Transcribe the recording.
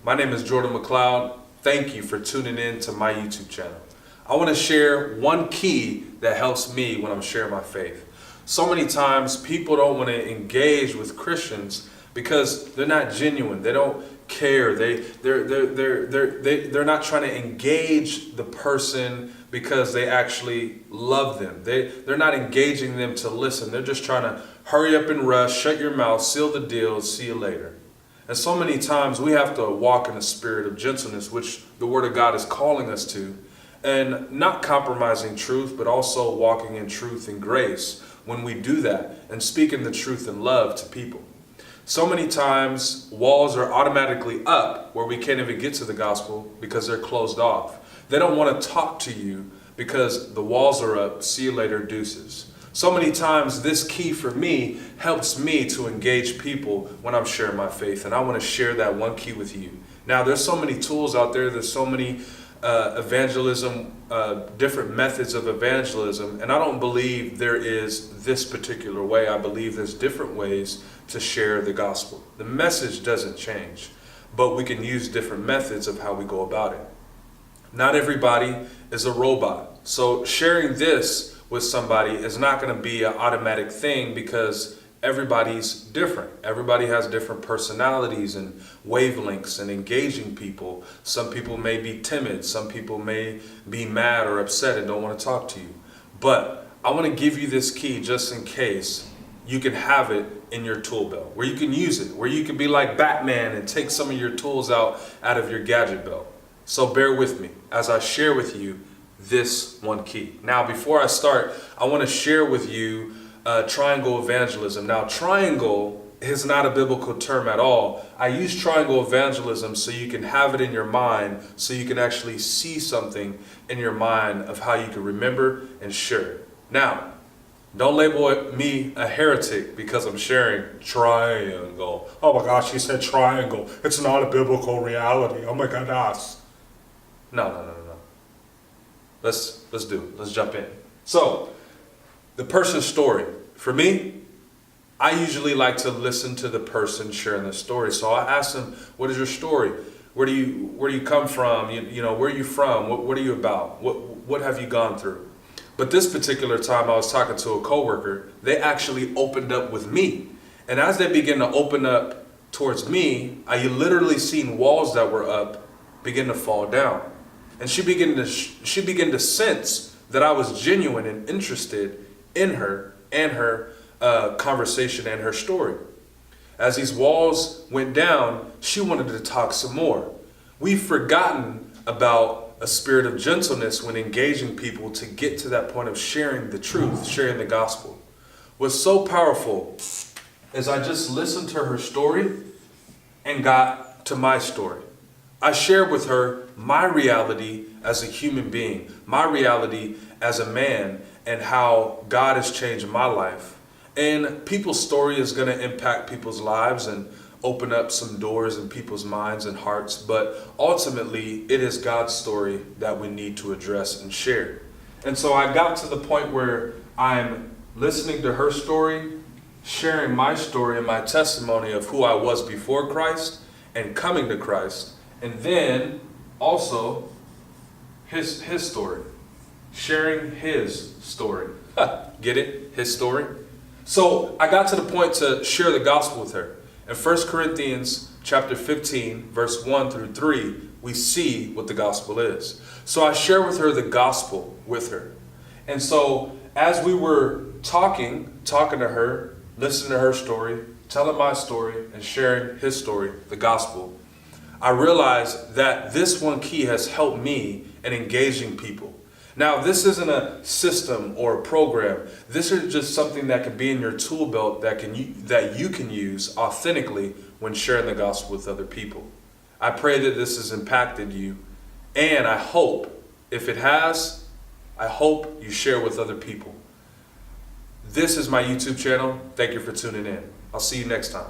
My name is Jordan McLeod. Thank you for tuning in to my YouTube channel. I want to share one key that helps me when I'm sharing my faith. So many times people don't want to engage with Christians because they're not genuine. They don't care. They're not trying to engage the person because they actually love them. They're not engaging them to listen. They're just trying to hurry up and rush, shut your mouth, seal the deal, see you later. And so many times we have to walk in a spirit of gentleness, which the Word of God is calling us to, and not compromising truth, but also walking in truth and grace when we do that and speaking the truth in love to people. So many times walls are automatically up where we can't even get to the gospel because they're closed off. They don't want to talk to you because the walls are up. See you later, deuces. So many times this key for me helps me to engage people when I'm sharing my faith, and I want to share that one key with you. Now, there's so many tools out there. There's so many evangelism, different methods of evangelism, and I don't believe there is this particular way. I believe there's different ways to share the gospel. The message doesn't change, but we can use different methods of how we go about it. Not everybody is a robot, so sharing this with somebody is not going to be an automatic thing because everybody's different. Everybody has different personalities and wavelengths and engaging people. Some people may be timid. Some people may be mad or upset and don't want to talk to you. But I want to give you this key just in case you can have it in your tool belt, where you can use it, where you can be like Batman and take some of your tools out of your gadget belt. So bear with me as I share with you this one key. Now, before I start, I want to share with you triangle evangelism. Now, triangle is not a biblical term at all. I use triangle evangelism so you can have it in your mind, so you can actually see something in your mind of how you can remember and share it. Now, don't label me a heretic because I'm sharing triangle. Oh my gosh, he said triangle. It's not a biblical reality. Oh my goodness. No. Let's do it. Let's jump in. So, the person's story. For me, I usually like to listen to the person sharing the story. So I ask them, what is your story? Where do you come from? You know, where are you from? What are you about? What have you gone through? But this particular time I was talking to a coworker, they actually opened up with me. And as they began to open up towards me, I literally seen walls that were up begin to fall down. And she began to sense that I was genuine and interested in her and her conversation and her story. As these walls went down, she wanted to talk some more. We've forgotten about a spirit of gentleness when engaging people to get to that point of sharing the truth, sharing the gospel. What's so powerful is I just listened to her story and got to my story. I shared with her my reality as a human being, my reality as a man, and how God has changed my life. And people's story is going to impact people's lives and open up some doors in people's minds and hearts. But ultimately, it is God's story that we need to address and share. And so I got to the point where I'm listening to her story, sharing my story and my testimony of who I was before Christ and coming to Christ. And then also his story, sharing his story. Get it? His story. So I got to the point to share the gospel with her. In 1 Corinthians chapter 15, verse 1 through 3, we see what the gospel is. So I share with her the gospel with her. And so as we were talking to her, listening to her story, telling my story, and sharing his story, the gospel, I realized that this one key has helped me in engaging people. Now, this isn't a system or a program. This is just something that can be in your tool belt that you can use authentically when sharing the gospel with other people. I pray that this has impacted you, and I hope, if it has, I hope you share with other people. This is my YouTube channel. Thank you for tuning in. I'll see you next time.